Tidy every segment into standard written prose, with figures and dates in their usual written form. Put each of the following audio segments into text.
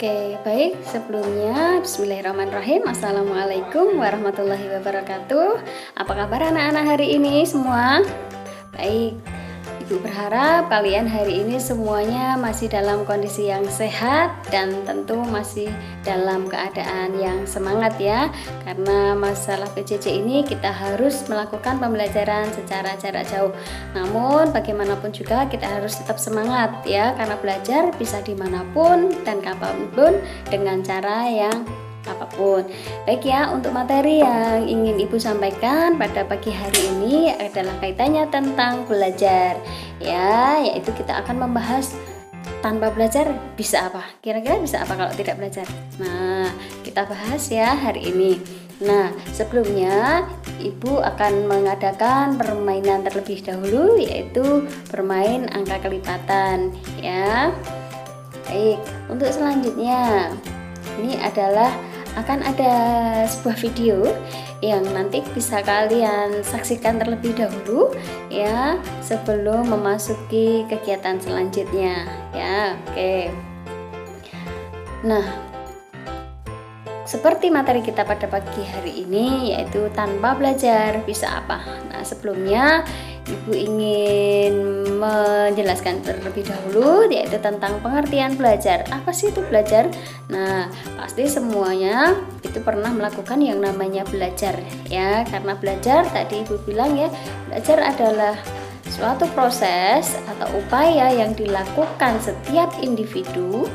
Oke, baik. Sebelumnya, bismillahirrahmanirrahim. Assalamualaikum warahmatullahi wabarakatuh. Apa kabar anak-anak hari ini semua? Baik, Ibu berharap kalian hari ini semuanya masih dalam kondisi yang sehat dan tentu masih dalam keadaan yang semangat ya. Karena masalah PJJ ini kita harus melakukan pembelajaran secara jarak jauh. Namun bagaimanapun juga kita harus tetap semangat ya, karena belajar bisa dimanapun dan kapanpun dengan cara yang apapun. Baik ya, untuk materi yang ingin Ibu sampaikan pada pagi hari ini adalah kaitannya tentang belajar ya, yaitu kita akan membahas tanpa belajar bisa apa? Kira-kira bisa apa kalau tidak belajar? Nah, kita bahas ya hari ini. Nah, sebelumnya Ibu akan mengadakan permainan terlebih dahulu, yaitu bermain angka kelipatan ya. Baik, untuk selanjutnya ini adalah akan ada sebuah video yang nanti bisa kalian saksikan terlebih dahulu ya, sebelum memasuki kegiatan selanjutnya ya. Oke. Nah, seperti materi kita pada pagi hari ini, yaitu tanpa belajar bisa apa. Nah, sebelumnya Ibu ingin menjelaskan terlebih dahulu, yaitu tentang pengertian belajar. Apa sih itu belajar? Nah, pasti semuanya itu pernah melakukan yang namanya belajar ya, karena belajar tadi Ibu bilang ya, belajar adalah suatu proses atau upaya yang dilakukan setiap individu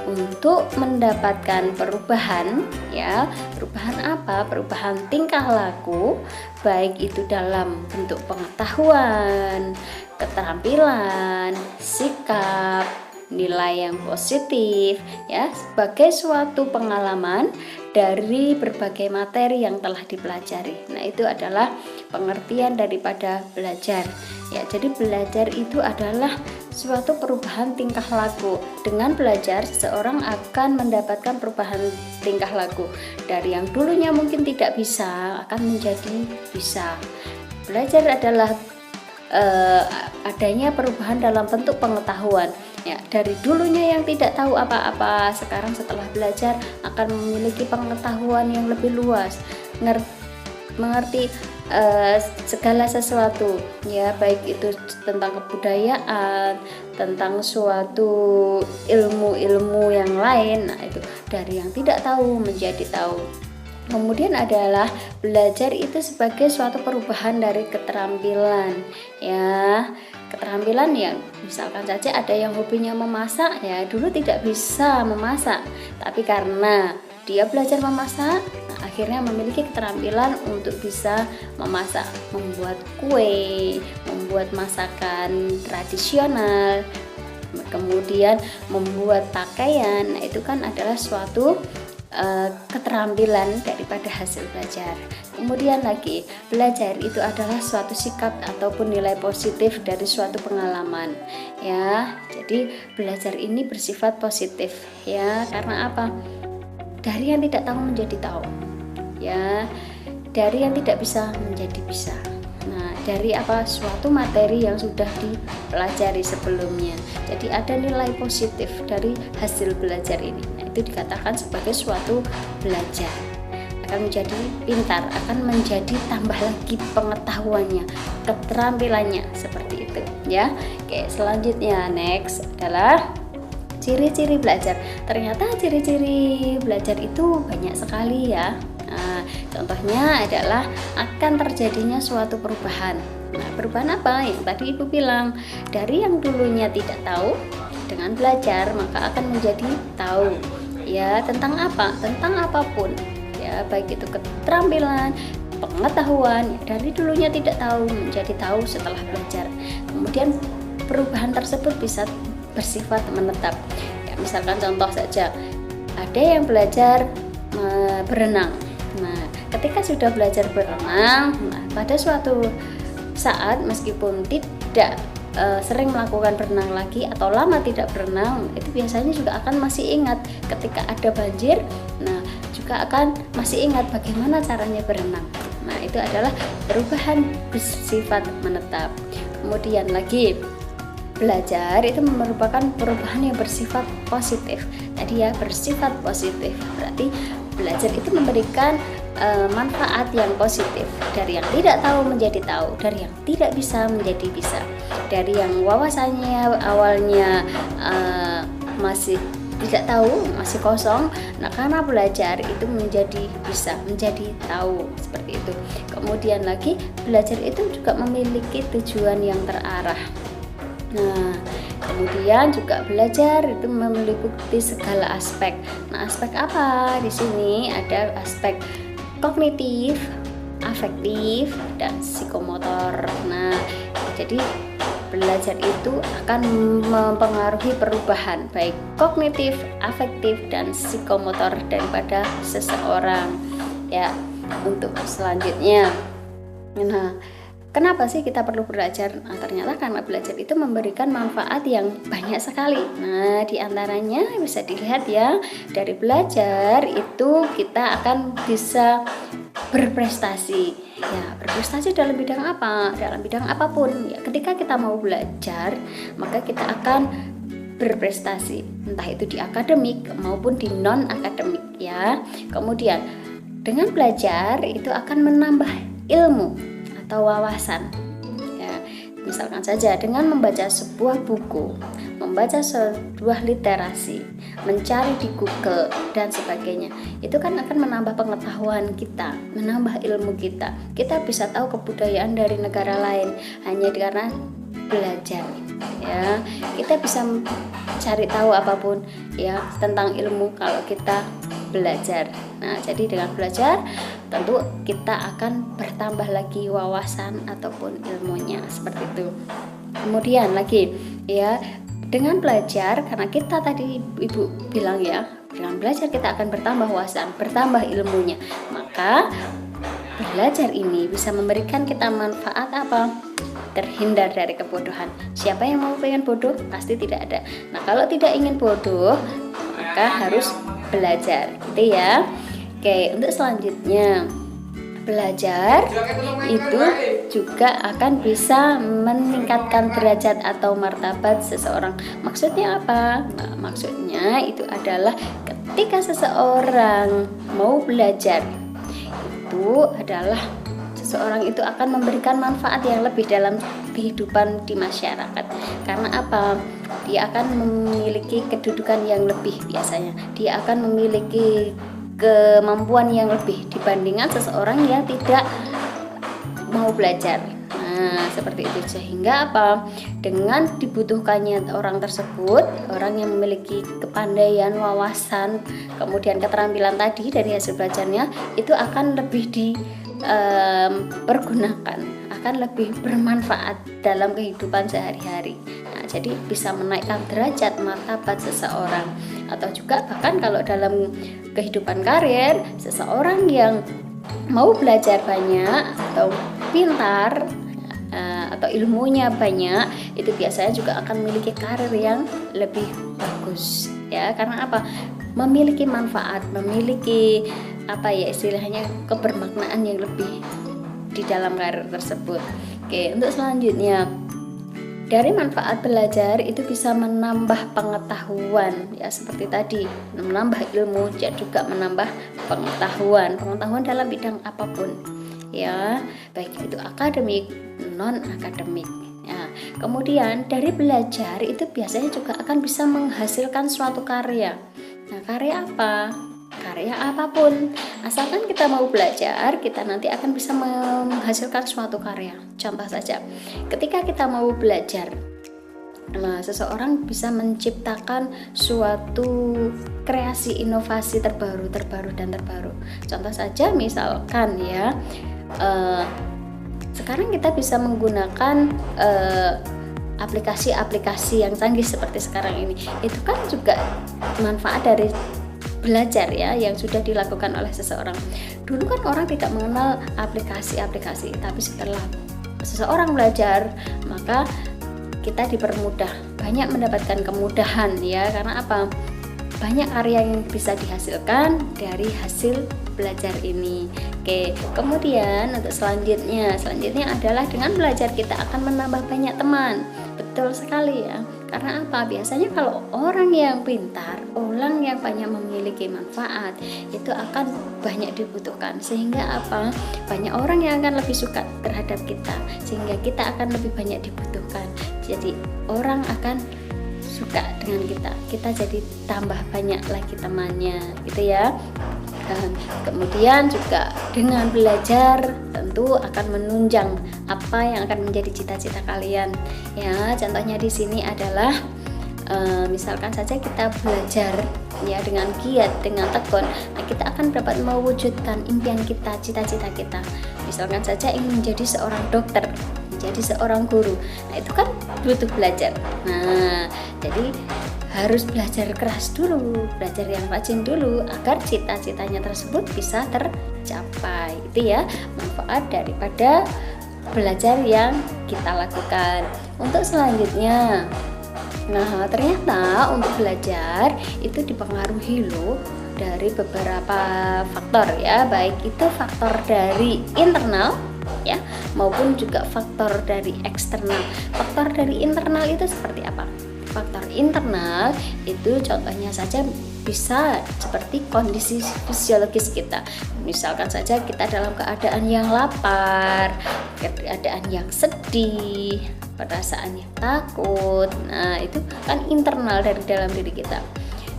untuk mendapatkan perubahan ya. Perubahan apa? Perubahan tingkah laku, baik itu dalam bentuk pengetahuan, keterampilan, sikap, nilai yang positif ya, sebagai suatu pengalaman dari berbagai materi yang telah dipelajari. Nah, itu adalah pengertian daripada belajar ya. Jadi belajar itu adalah suatu perubahan tingkah laku. Dengan belajar seseorang akan mendapatkan perubahan tingkah laku, dari yang dulunya mungkin tidak bisa akan menjadi bisa. Belajar adalah adanya perubahan dalam bentuk pengetahuan ya, dari dulunya yang tidak tahu apa-apa, sekarang setelah belajar akan memiliki pengetahuan yang lebih luas, mengerti segala sesuatu ya, baik itu tentang kebudayaan, tentang suatu ilmu-ilmu yang lain. Nah, itu dari yang tidak tahu menjadi tahu. Kemudian adalah belajar itu sebagai suatu perubahan dari keterampilan ya. Keterampilan yang misalkan saja ada yang hobinya memasak ya, dulu tidak bisa memasak, tapi karena dia belajar memasak, nah, akhirnya memiliki keterampilan untuk bisa memasak, membuat kue, membuat masakan tradisional, kemudian membuat pakaian. Nah, itu kan adalah suatu keterampilan daripada hasil belajar. Kemudian lagi, belajar itu adalah suatu sikap ataupun nilai positif dari suatu pengalaman ya. Jadi belajar ini bersifat positif ya, karena apa? Dari yang tidak tahu menjadi tahu ya, dari yang tidak bisa menjadi bisa. Nah, dari apa? Suatu materi yang sudah dipelajari sebelumnya. Jadi ada nilai positif dari hasil belajar ini. Nah, itu dikatakan sebagai suatu belajar. Akan menjadi pintar, akan menjadi tambah lagi pengetahuannya, keterampilannya, seperti itu ya. Oke, selanjutnya next adalah ciri-ciri belajar. Ternyata ciri-ciri belajar itu banyak sekali ya. Nah, contohnya adalah akan terjadinya suatu perubahan. Nah, perubahan apa? Yang tadi Ibu bilang, dari yang dulunya tidak tahu, dengan belajar maka akan menjadi tahu ya, tentang apa? Tentang apapun ya, baik itu keterampilan, pengetahuan ya, dari dulunya tidak tahu menjadi tahu setelah belajar. Kemudian perubahan tersebut bisa bersifat menetap ya. Misalkan contoh saja, ada yang belajar berenang. Nah, ketika sudah belajar berenang, nah, pada suatu saat meskipun tidak sering melakukan berenang lagi atau lama tidak berenang, itu biasanya juga akan masih ingat ketika ada banjir. Nah, juga akan masih ingat bagaimana caranya berenang. Nah, itu adalah perubahan bersifat menetap. Kemudian lagi, belajar itu merupakan perubahan yang bersifat positif. Tadi ya, bersifat positif berarti belajar itu memberikan manfaat yang positif, dari yang tidak tahu menjadi tahu, dari yang tidak bisa menjadi bisa, dari yang wawasannya awalnya masih tidak tahu, masih kosong. Nah, karena belajar itu menjadi bisa, menjadi tahu, seperti itu. Kemudian lagi, belajar itu juga memiliki tujuan yang terarah. Nah, kemudian juga belajar itu meliputi segala aspek. Nah, aspek apa? Di sini ada aspek kognitif, afektif, dan psikomotor. Nah, jadi belajar itu akan mempengaruhi perubahan baik kognitif, afektif, dan psikomotor daripada seseorang. Ya, untuk selanjutnya. Nah, kenapa sih kita perlu belajar? Nah, ternyata karena belajar itu memberikan manfaat yang banyak sekali. Nah, diantaranya bisa dilihat ya, dari belajar itu kita akan bisa berprestasi. Ya, berprestasi dalam bidang apa? Dalam bidang apapun. Ya, ketika kita mau belajar, maka kita akan berprestasi, entah itu di akademik maupun di non akademik ya. Kemudian dengan belajar itu akan menambah ilmu atau wawasan. Ya, misalkan saja dengan membaca sebuah buku, membaca sebuah literasi, mencari di Google dan sebagainya, itu kan akan menambah pengetahuan kita, menambah ilmu kita. Kita bisa tahu kebudayaan dari negara lain hanya karena belajar. Ya, kita bisa cari tahu apapun ya tentang ilmu kalau kita belajar. Nah, jadi dengan belajar tentu kita akan bertambah lagi wawasan ataupun ilmunya, seperti itu. Kemudian lagi ya, dengan belajar, karena kita tadi Ibu bilang ya, dengan belajar kita akan bertambah wawasan, bertambah ilmunya. Maka belajar ini bisa memberikan kita manfaat apa? Terhindar dari kebodohan. Siapa yang mau pengen bodoh? Pasti tidak ada. Nah, kalau tidak ingin bodoh, maka harus belajar, gitu ya. Oke, untuk selanjutnya, belajar itu juga akan bisa meningkatkan derajat atau martabat seseorang. Maksudnya apa? Nah, maksudnya itu adalah ketika seseorang mau belajar, itu adalah seseorang itu akan memberikan manfaat yang lebih dalam kehidupan di masyarakat. Karena apa? Dia akan memiliki kedudukan yang lebih, biasanya dia akan memiliki kemampuan yang lebih dibandingkan seseorang yang tidak mau belajar. Nah, seperti itu. Sehingga apa? Dengan dibutuhkannya orang tersebut, orang yang memiliki kepandaian, wawasan, kemudian keterampilan tadi dari hasil belajarnya, itu akan lebih dipergunakan, akan lebih bermanfaat dalam kehidupan sehari-hari. Nah, jadi bisa menaikkan derajat martabat seseorang. Atau juga bahkan kalau dalam kehidupan karir, seseorang yang mau belajar banyak atau pintar atau ilmunya banyak, itu biasanya juga akan memiliki karir yang lebih bagus ya. Karena apa? Memiliki manfaat, memiliki apa ya istilahnya, kebermaknaan yang lebih di dalam karir tersebut. Oke, untuk selanjutnya, dari manfaat belajar itu bisa menambah pengetahuan ya, seperti tadi, menambah ilmu dan juga menambah pengetahuan dalam bidang apapun ya, baik itu akademik, non akademik ya. Kemudian dari belajar itu biasanya juga akan bisa menghasilkan suatu karya. Nah, karya apa? Karya apapun, asalkan kita mau belajar, kita nanti akan bisa menghasilkan suatu karya. Contoh saja, ketika kita mau belajar, nah, seseorang bisa menciptakan suatu kreasi inovasi terbaru dan terbaru. Contoh saja, misalkan ya, sekarang kita bisa menggunakan aplikasi-aplikasi yang canggih seperti sekarang ini. Itu kan juga manfaat dari belajar ya, yang sudah dilakukan oleh seseorang. Dulu kan orang tidak mengenal aplikasi-aplikasi, tapi setelah seseorang belajar, maka kita dipermudah, banyak mendapatkan kemudahan ya. Karena apa? banyak karya yang bisa dihasilkan dari hasil belajar ini. Oke, kemudian untuk selanjutnya adalah dengan belajar kita akan menambah banyak teman. Betul sekali ya. Karena apa? Biasanya kalau orang yang pintar, orang yang banyak memiliki manfaat, itu akan banyak dibutuhkan. Sehingga apa? Banyak orang yang akan lebih suka terhadap kita, sehingga kita akan lebih banyak dibutuhkan. Jadi orang akan suka dengan kita jadi tambah banyak lagi temannya gitu ya. Dan kemudian juga dengan belajar tentu akan menunjang apa yang akan menjadi cita-cita kalian ya. Contohnya di sini adalah misalkan saja kita belajar ya dengan giat, dengan tekun, nah kita akan dapat mewujudkan impian kita, cita-cita kita. Misalkan saja ingin menjadi seorang dokter, menjadi seorang guru, nah itu kan butuh belajar. Nah jadi harus belajar keras dulu, belajar yang rajin dulu agar cita-citanya tersebut bisa tercapai. Itu ya manfaat daripada belajar yang kita lakukan. Untuk selanjutnya, nah ternyata untuk belajar itu dipengaruhi loh dari beberapa faktor ya, baik itu faktor dari internal ya maupun juga faktor dari eksternal. Faktor dari internal itu seperti apa? Faktor internal itu contohnya saja bisa seperti kondisi fisiologis kita. Misalkan saja kita dalam keadaan yang lapar, keadaan yang sedih, perasaan yang takut. Nah, itu kan internal dari dalam diri kita.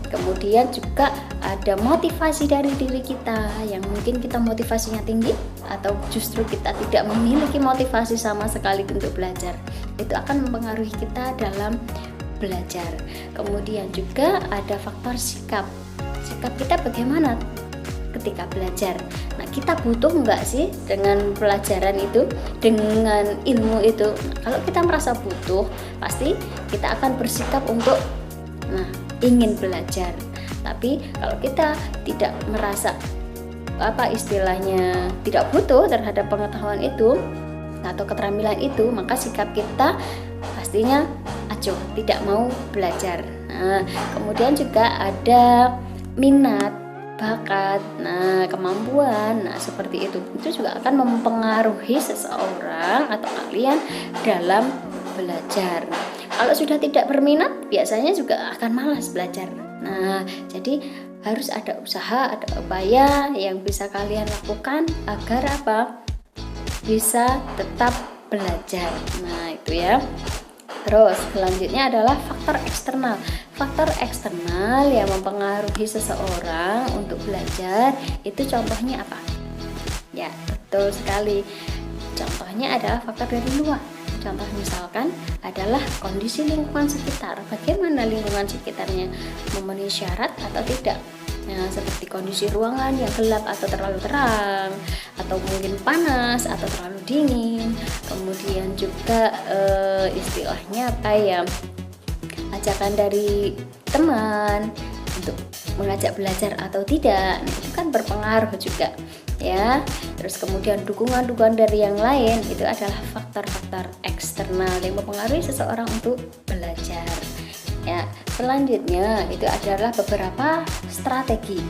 Kemudian juga ada motivasi dari diri kita yang mungkin kita motivasinya tinggi atau justru kita tidak memiliki motivasi sama sekali untuk belajar. Itu akan mempengaruhi kita dalam belajar. Kemudian juga ada faktor sikap. Sikap kita bagaimana ketika belajar? Nah, kita butuh enggak sih dengan pelajaran itu, dengan ilmu itu? Nah, kalau kita merasa butuh, pasti kita akan bersikap untuk ingin belajar. Tapi kalau kita tidak merasa istilahnya tidak butuh terhadap pengetahuan itu atau keterampilan itu, maka sikap kita pastinya acuh, tidak mau belajar. Nah, kemudian juga ada minat, bakat, kemampuan, seperti itu juga akan mempengaruhi seseorang atau kalian dalam belajar. Kalau sudah tidak berminat, biasanya juga akan malas belajar. Nah, jadi harus ada usaha, ada upaya yang bisa kalian lakukan agar bisa tetap belajar. Nah, itu ya. Terus selanjutnya adalah faktor eksternal. Faktor eksternal yang mempengaruhi seseorang untuk belajar itu contohnya apa? Ya, betul sekali. Contohnya adalah faktor dari luar. Contoh misalkan adalah kondisi lingkungan sekitar. Bagaimana lingkungan sekitarnya, memenuhi syarat atau tidak? Nah, seperti kondisi ruangan yang gelap atau terlalu terang, atau mungkin panas atau terlalu dingin. Kemudian juga istilahnya ajakan dari teman untuk mengajak belajar atau tidak. Nah, itu kan berpengaruh juga ya. Terus kemudian dukungan dari yang lain itu adalah faktor-faktor eksternal yang mempengaruhi seseorang untuk belajar. Ya, selanjutnya itu adalah beberapa strategi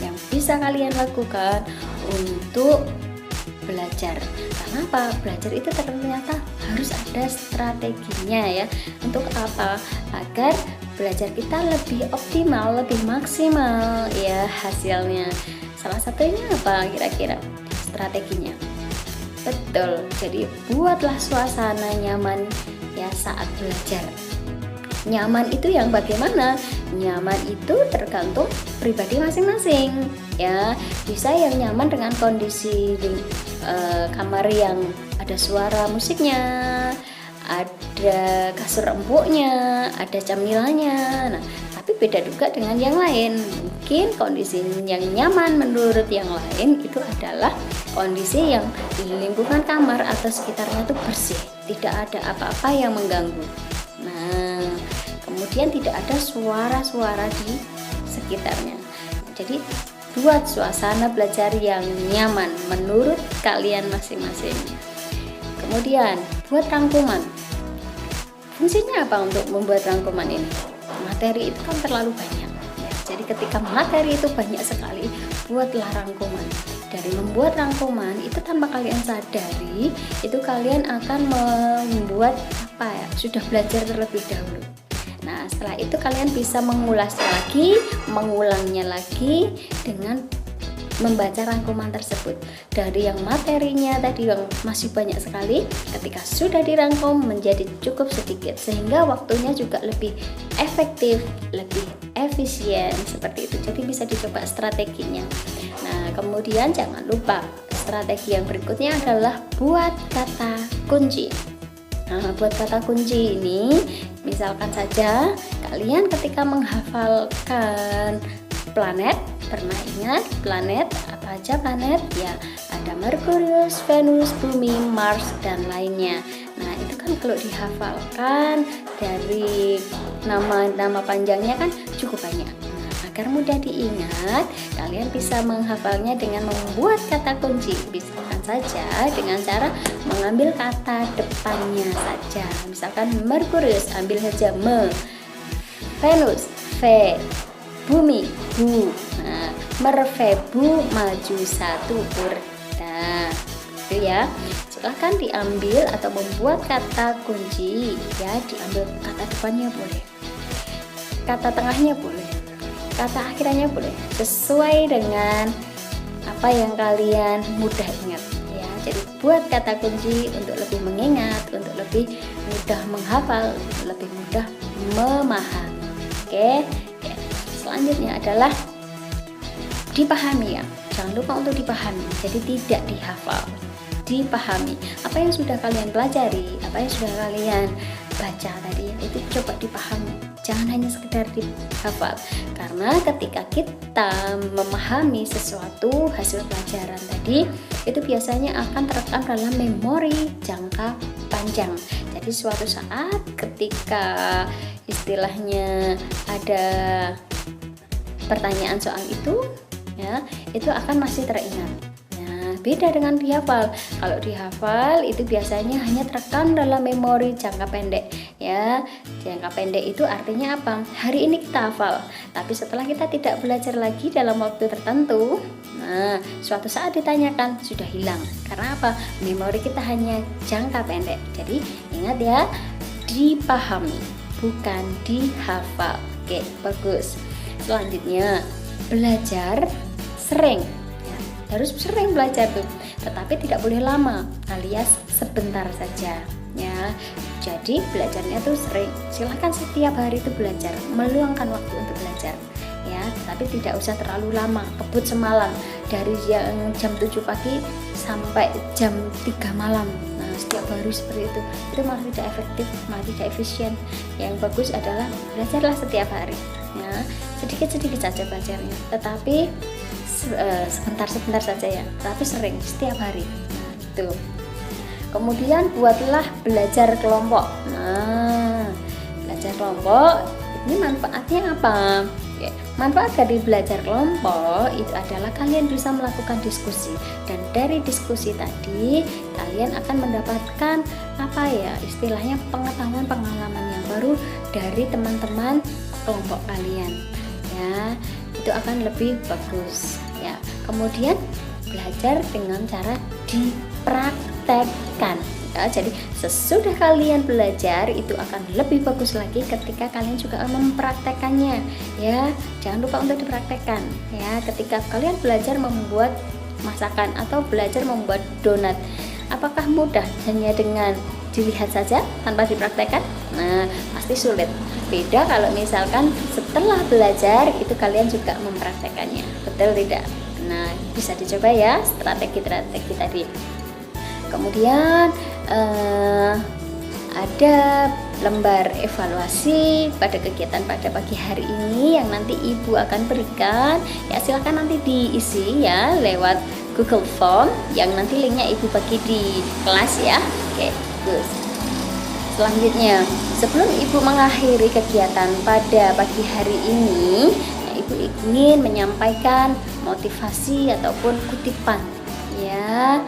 yang bisa kalian lakukan untuk belajar. Kenapa? Belajar itu ternyata harus ada strateginya ya. Untuk apa? Agar belajar kita lebih optimal, lebih maksimal ya hasilnya. Salah satunya apa kira-kira strateginya? Betul, jadi buatlah suasana nyaman ya saat belajar. Nyaman itu yang bagaimana? Nyaman itu tergantung pribadi masing-masing ya. Bisa yang nyaman dengan kondisi kamar yang ada suara musiknya, ada kasur empuknya, ada camilannya. Nah, tapi beda juga dengan yang lain. Mungkin kondisi yang nyaman menurut yang lain itu adalah kondisi yang di lingkungan kamar atau sekitarnya itu bersih, tidak ada apa-apa yang mengganggu. Nah, kemudian tidak ada suara-suara di sekitarnya. Jadi buat suasana belajar yang nyaman menurut kalian masing-masing. Kemudian buat rangkuman. Fungsinya apa untuk membuat rangkuman ini? Materi itu kan terlalu banyak ya. Jadi ketika materi itu banyak sekali, buatlah rangkuman. Dari membuat rangkuman itu tanpa kalian sadari, itu kalian akan membuat sudah belajar terlebih dahulu. Nah, setelah itu kalian bisa mengulasnya lagi, mengulangnya lagi dengan membaca rangkuman tersebut. Dari yang materinya tadi yang masih banyak sekali, ketika sudah dirangkum menjadi cukup sedikit, sehingga waktunya juga lebih efektif, lebih efisien seperti itu. Jadi bisa dicoba strateginya. Nah, kemudian jangan lupa strategi yang berikutnya adalah buat kata kunci. Nah, buat kata kunci ini, misalkan saja kalian ketika menghafalkan planet, pernah ingat planet apa aja planet? Ya, ada Merkurius, Venus, Bumi, Mars, dan lainnya. Nah, itu kan kalau dihafalkan dari nama-nama panjangnya kan cukup banyak. Nah, agar mudah diingat, kalian bisa menghafalnya dengan membuat kata kunci. Misalkan saja dengan cara mengambil kata depannya saja. Misalkan Merkurius, ambil saja me. Venus, v. Bumi, bu. Nah, merfebu, maju satu ur. Nah, itu ya. Silahkan diambil atau membuat kata kunci, ya, diambil kata depannya boleh, kata tengahnya boleh, kata akhirnya boleh, sesuai dengan apa yang kalian mudah ingat, ya. Jadi buat kata kunci untuk lebih mengingat, untuk lebih mudah menghafal, untuk lebih mudah memahami. Oke. Selanjutnya adalah dipahami, ya. Jangan lupa untuk dipahami. Jadi tidak dihafal, dipahami. Apa yang sudah kalian pelajari, apa yang sudah kalian baca tadi, itu coba dipahami. Jangan hanya sekedar dihafal. Karena ketika kita memahami sesuatu hasil pelajaran tadi, itu biasanya akan terekam dalam memori jangka panjang. Jadi suatu saat ketika istilahnya ada pertanyaan soal itu, ya, itu akan masih teringat. Nah, beda dengan dihafal. Kalau dihafal itu biasanya hanya terekam dalam memori jangka pendek, ya. Jangka pendek itu artinya apa? Hari ini kita hafal, tapi setelah kita tidak belajar lagi dalam waktu tertentu, nah, suatu saat ditanyakan sudah hilang. Karena apa? Memori kita hanya jangka pendek. Jadi ingat ya, dipahami, bukan dihafal. Oke, bagus. Selanjutnya, belajar sering, ya, harus sering belajar tuh, tetapi tidak boleh lama, alias sebentar saja, ya. Jadi belajarnya tuh sering. Silahkan setiap hari itu belajar, meluangkan waktu untuk belajar, ya, tapi tidak usah terlalu lama, kebut semalam dari jam 7 pagi sampai jam 3 malam. Nah, setiap hari seperti itu malah tidak efektif, malah tidak efisien. Yang bagus adalah belajarlah setiap hari, ya, sedikit-sedikit saja belajarnya, tetapi sebentar-sebentar saja, ya, tapi sering, setiap hari. Nah, itu. Kemudian buatlah belajar kelompok. Nah, belajar kelompok ini manfaatnya apa? Oke, manfaat dari belajar kelompok itu adalah kalian bisa melakukan diskusi, dan dari diskusi tadi kalian akan mendapatkan apa ya, istilahnya pengalaman yang baru dari teman-teman kelompok kalian, ya. Itu akan lebih bagus, ya. Kemudian belajar dengan cara dipraktekkan, ya. Jadi sesudah kalian belajar itu akan lebih bagus lagi ketika kalian juga mempraktekannya, ya. Jangan lupa untuk dipraktekkan, ya. Ketika kalian belajar membuat masakan atau belajar membuat donat, apakah mudah hanya dengan dilihat saja tanpa dipraktekkan? Nah, pasti sulit. Beda kalau misalkan setelah belajar itu kalian juga mempraktekannya, betul tidak? Nah, bisa dicoba ya strategi-strategi tadi. Kemudian ada lembar evaluasi pada kegiatan pada pagi hari ini yang nanti ibu akan berikan, ya. Silahkan nanti diisi ya lewat Google Form yang nanti linknya ibu bagi di kelas, ya. Oke, bagus. Selanjutnya, sebelum ibu mengakhiri kegiatan pada pagi hari ini, ya, ibu ingin menyampaikan motivasi ataupun kutipan, ya,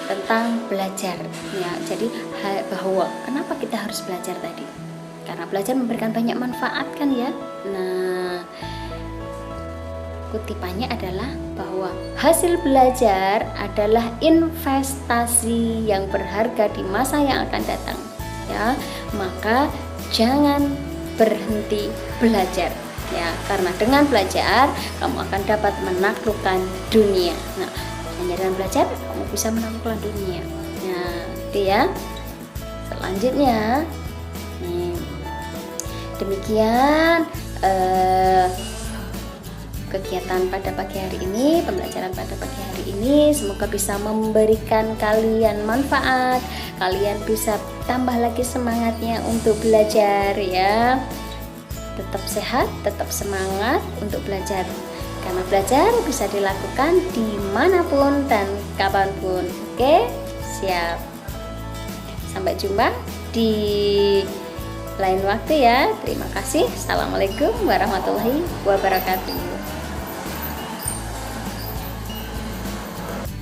tentang belajar, ya. Jadi bahwa kenapa kita harus belajar tadi? Karena belajar memberikan banyak manfaat kan, ya. Nah, kutipannya adalah bahwa hasil belajar adalah investasi yang berharga di masa yang akan datang. Ya, maka jangan berhenti belajar. Ya, karena dengan belajar kamu akan dapat menaklukkan dunia. Nah, hanya dengan belajar kamu bisa menaklukkan dunia. Nah, itu ya. Selanjutnya, demikian kegiatan pada pagi hari ini, pembelajaran pada pagi hari ini. Semoga bisa memberikan kalian manfaat, kalian bisa tambah lagi semangatnya untuk belajar ya. Tetap sehat, tetap semangat untuk belajar, karena belajar bisa dilakukan dimanapun dan kapanpun. Oke, siap. Sampai jumpa di lain waktu ya. Terima kasih. Assalamualaikum warahmatullahi wabarakatuh.